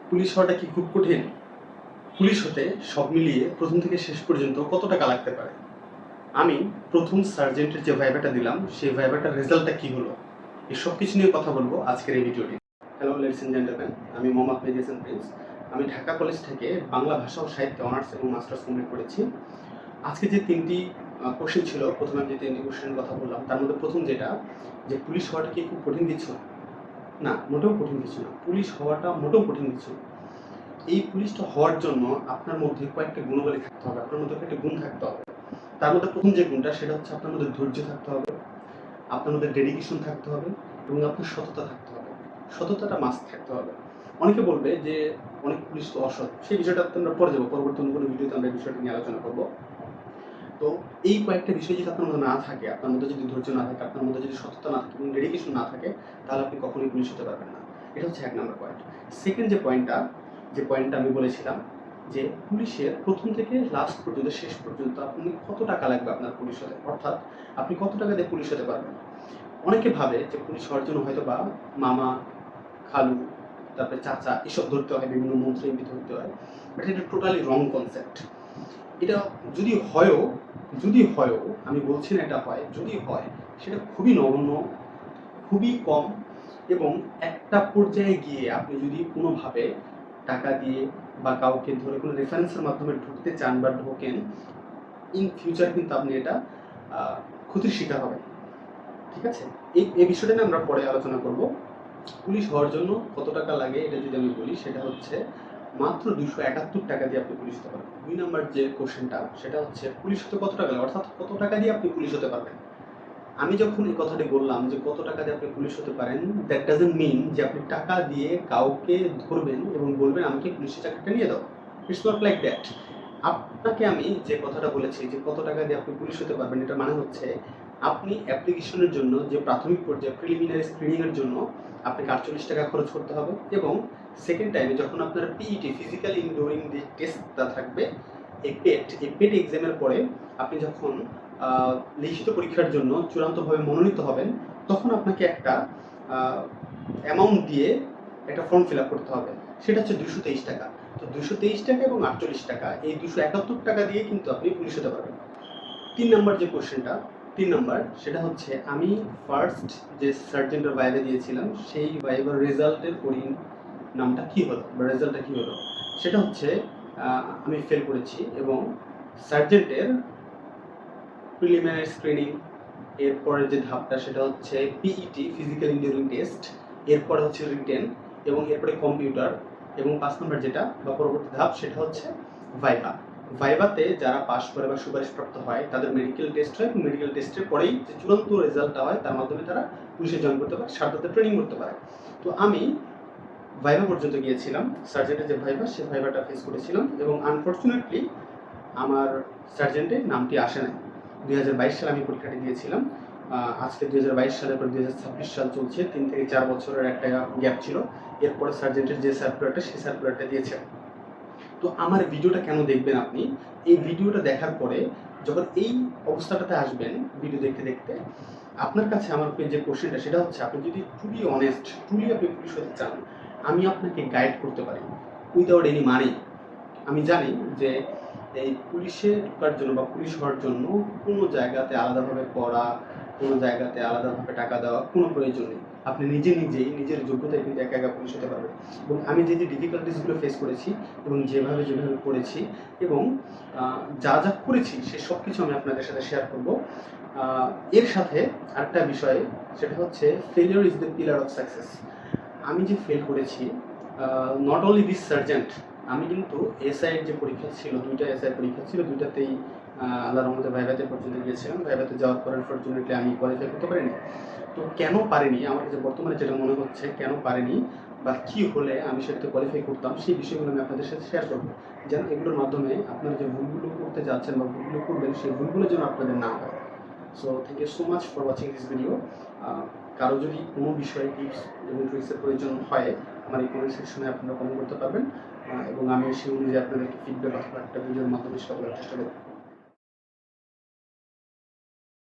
Police হওয়াটা কি খুব কঠিন? পুলিশ হতে সব মিলিয়ে প্রথম থেকে শেষ পর্যন্ত কত টাকা লাগতে পারে? আমি প্রথম সার্জেন্টের যে ভাইভাটা দিলাম সেই ভাইভাটার রেজাল্টটা কি হলো, এই সব কিছু নিয়ে কথা বলবো আজকের এই ভিডিওটি। হ্যালো লেডিস এন্ড জেন্টলম্যান, আমি মোহাম্মদ মেহেদী হাসান প্রিন্স। আমি ঢাকা কলেজ থেকে বাংলা ভাষা ও সাহিত্যে অনার্স এবং মাস্টার্স কমপ্লিট করেছি। আজকে যে তিনটি কোশ্চেন ছিল, প্রথমে আমি যে তিনটি কোশ্চেনের কথা বললাম তার মধ্যে প্রথম যেটা, যে পুলিশ হওয়াটা কি খুব কঠিন কিছু? না, মোটেও কঠিন কিছু না। পুলিশ হওয়াটা মোটেও কঠিন কিছু না। এই পুলিশটা হওয়ার জন্য আপনার মধ্যে কয়েকটা গুণাবলী থাকতে হবে, আপনার মধ্যে কয়েকটা গুণ থাকতে হবে। তার মধ্যে প্রথম যে গুণটা সেটা হচ্ছে আপনার মধ্যে ধৈর্য থাকতে হবে, আপনার মধ্যে ডেডিকেশন থাকতে হবে এবং আপনার সততা থাকতে হবে। সততাটা মাস্ট থাকতে হবে। অনেকে বলবে যে অনেক পুলিশ তো অসৎ, সেই বিষয়টা আমরা পরে যাবো, পরবর্তী কোনো ভিডিওতে আমরা এই বিষয়টা নিয়ে আলোচনা করবো। তো এই কয়েকটা বিষয় যদি আপনার মধ্যে না থাকে, আপনার মধ্যে যদি ধৈর্য না থাকে, আপনার মধ্যে যদি সততা না থাকে এবং ডেডিকেশন না থাকে, তাহলে আপনি কখনোই পুলিশ হতে পারবেন না। এটা হচ্ছে 1 নম্বর পয়েন্ট। সেকেন্ড যে পয়েন্টটা আমি বলেছিলাম, যে পুলিশের প্রথম থেকে লাস্ট পর্যন্ত শেষ পর্যন্ত আপনি কত টাকা লাগবে আপনার পুলিশ হতে, অর্থাৎ আপনি কত টাকা দিয়ে পুলিশ হতে পারবেন। অনেকে ভাবে যে পুলিশ হওয়ার জন্য হয়তো বা মামা, খালু, তারপরে চাচা এসব ধরতে হয়, বিভিন্ন মন্ত্রী এমপি ধরতে হয়, বাট এটা টোটালি রং কনসেপ্ট। এটা যদি হয়ও আমি বলছি না এটা হয়, যদি হয় সেটা খুবই নগণ্য, খুবই কম, এবং একটা পর্যায়ে গিয়ে আপনি যদি কোনোভাবে টাকা দিয়ে বা কাউকে ধরে কোনো রেফারেন্সের মাধ্যমে ঢুকতে চান বা ঢোকেন, ইন ফিউচার কিন্তু আপনি এটা ক্ষতির শিকার হবেন। ঠিক আছে, এই বিষয়টা নিয়ে আমরা পরে আলোচনা করব। পুলিশ হওয়ার জন্য কত টাকা লাগে এটা যদি আমি বলি, সেটা হচ্ছে মাত্র 271 টাকা দিয়ে আপনি পুলিশ হতে পারবেন। 2 নম্বর যে কোশ্চেনটা সেটা হচ্ছে পুলিশ হতে কত টাকা লাগে, অর্থাৎ কত টাকা দিয়ে আপনি পুলিশ হতে পারবেন। আমি যখন এই কথাটি বললাম যে কত টাকা দিয়ে আপনি পুলিশ হতে পারেন, দ্যাট ডাজন্ট মিন যে আপনি টাকা দিয়ে কাউকে ধরবেন এবং বলবেন আমাকে পুলিশের চাকরিটা নিয়ে দাও। It's not like that. আপনাকে আমি যে কথাটা বলেছি যে কত টাকা দিয়ে আপনি পুলিশ হতে পারবেন, এটা মানে হচ্ছে আপনি অ্যাপ্লিকেশনের জন্য যে প্রাথমিক পর্যায়ে প্রিলিমিনারি স্ক্রিনিংয়ের জন্য আপনাকে 48 টাকা খরচ করতে হবে, এবং সেকেন্ড টাইমে যখন আপনার পিইটি ফিজিক্যাল ইনডোরিং যে টেস্টটা থাকবে, এই পেট এক্সামের পরে আপনি যখন লিখিত পরীক্ষার জন্য চূড়ান্তভাবে মনোনীত হবেন, তখন আপনাকে একটা অ্যামাউন্ট দিয়ে একটা ফর্ম ফিল আপ করতে হবে, সেটা হচ্ছে 223 টাকা। তো 223 টাকা এবং 48 টাকা, এই 271 টাকা দিয়ে কিন্তু আপনি পুলিশ হতে পারবেন। 3 নম্বর যে কোশ্চেনটা, 3 নম্বর সেটা হচ্ছে আমি ফার্স্ট যে সার্জেন্টের ভাইভা দিয়েছিলাম সেই ভাইভার রেজাল্টের নামটা কি হলো বা রেজাল্টটা কি হলো, সেটা হচ্ছে আমি ফেল করেছি, এবং সার্জেন্টের প্রিলিমিনারি স্ক্রিনিং, এরপরে যে ধাপটা সেটা হচ্ছে পিইটি ফিজিক্যাল ইঞ্জিনিয়ারিং টেস্ট, এরপরে হচ্ছে রিটেন, এবং এরপরে কম্পিউটার, এবং 5 নম্বর যেটা বা পরবর্তী ধাপ সেটা হচ্ছে ভাইভা। ভাইভাতে যারা পাস করে বা সুপারিশপ্রাপ্ত হয় তাদের মেডিকেল টেস্ট হয়, এবং মেডিকেল টেস্টের পরেই যে চূড়ান্ত রেজাল্টটা হয় তার মাধ্যমে তারা পুলিশে জয়েন করতে পারে, সারদাতে ট্রেনিং করতে পারে। তো আমি ভাইভা পর্যন্ত গিয়েছিলাম, সার্জেন্টের যে ভাইভা সেই ভাইভাটা ফেস করেছিলাম, এবং আনফর্চুনেটলি আমার সার্জেন্টের নামটি আসে নাই। 2022 সালে আমি পরীক্ষাটি দিয়েছিলাম। আজকে 2022 সালের পর 2026 সাল চলছে, 3 থেকে 4 বছরের একটা গ্যাপ ছিল। এরপরে সার্জেন্টের যে সার্কুলারটা সেই সার্কুলারটা দিয়েছে। তো আমার ভিডিওটা কেন দেখবেন আপনি? এই ভিডিওটা দেখার পরে যখন এই অবস্থাটাতে আসবেন ভিডিও দেখতে দেখতে, আপনার কাছে আমার যে কোশ্চেনটা সেটা হচ্ছে, আপনি যদি ট্রুলি অনেস্ট, ট্রুলি আপনি পুলিশ হতে চান, আমি আপনাকে গাইড করতে পারি উইদাউট এনি মানি। আমি জানি যে এই পুলিশে ঢোকার জন্য বা পুলিশ হওয়ার জন্য কোনো জায়গাতে আলাদাভাবে পড়া, কোনো জায়গাতে আলাদাভাবে টাকা দেওয়া কোনো প্রয়োজন নেই। আপনি নিজেই নিজের যোগ্যতায় কিন্তু একা একা পুলিশ হতে পারবেন। এবং আমি যে ডিফিকাল্টিসগুলো ফেস করেছি এবং যেভাবে করেছি এবং যা করেছি সে সব কিছু আমি আপনাদের সাথে শেয়ার করব। এর সাথে আরেকটা বিষয়, সেটা হচ্ছে failure is the pillar of success. আমি যে ফেল করেছি, নট অনলি দিস সার্জেন্ট, আমি কিন্তু এসআইয়ের যে পরীক্ষা ছিল, 2টা এসআই পরীক্ষা ছিল, 2টাতেই আল্লাহর রহমতে ভাইভাতে পর্যন্ত গিয়েছিলাম। ভাইভাতে যাওয়ার পর আনফর্চুনেটলি আমি কোয়ালিফাই করতে পারিনি। তো কেন পারিনি, আমার কাছে বর্তমানে যেটা মনে হচ্ছে কেন পারিনি বা কী হলে আমি সেটাতে কোয়ালিফাই করতাম, সেই বিষয়গুলো আমি আপনাদের সাথে শেয়ার করবো, যেন এগুলোর মাধ্যমে আপনারা যে ভুলগুলো করতে যাচ্ছেন বা ভুলগুলো করবেন সেই ভুলগুলো যেন আপনাদের না হয়। So thank you so much for watching this video. কারো যদি কোনো বিষয়ে টিপস এবং ট্রিক্সের প্রয়োজন হয়, আমার এই কমেন্ট সেকশনে আপনারা কমেন্ট করতে পারবেন, এবং আমি সেই অনুযায়ী আপনাদেরকে ফিডব্যাক অথবা একটা ভিডিওর মাধ্যমে সেটা বলার চেষ্টা করব।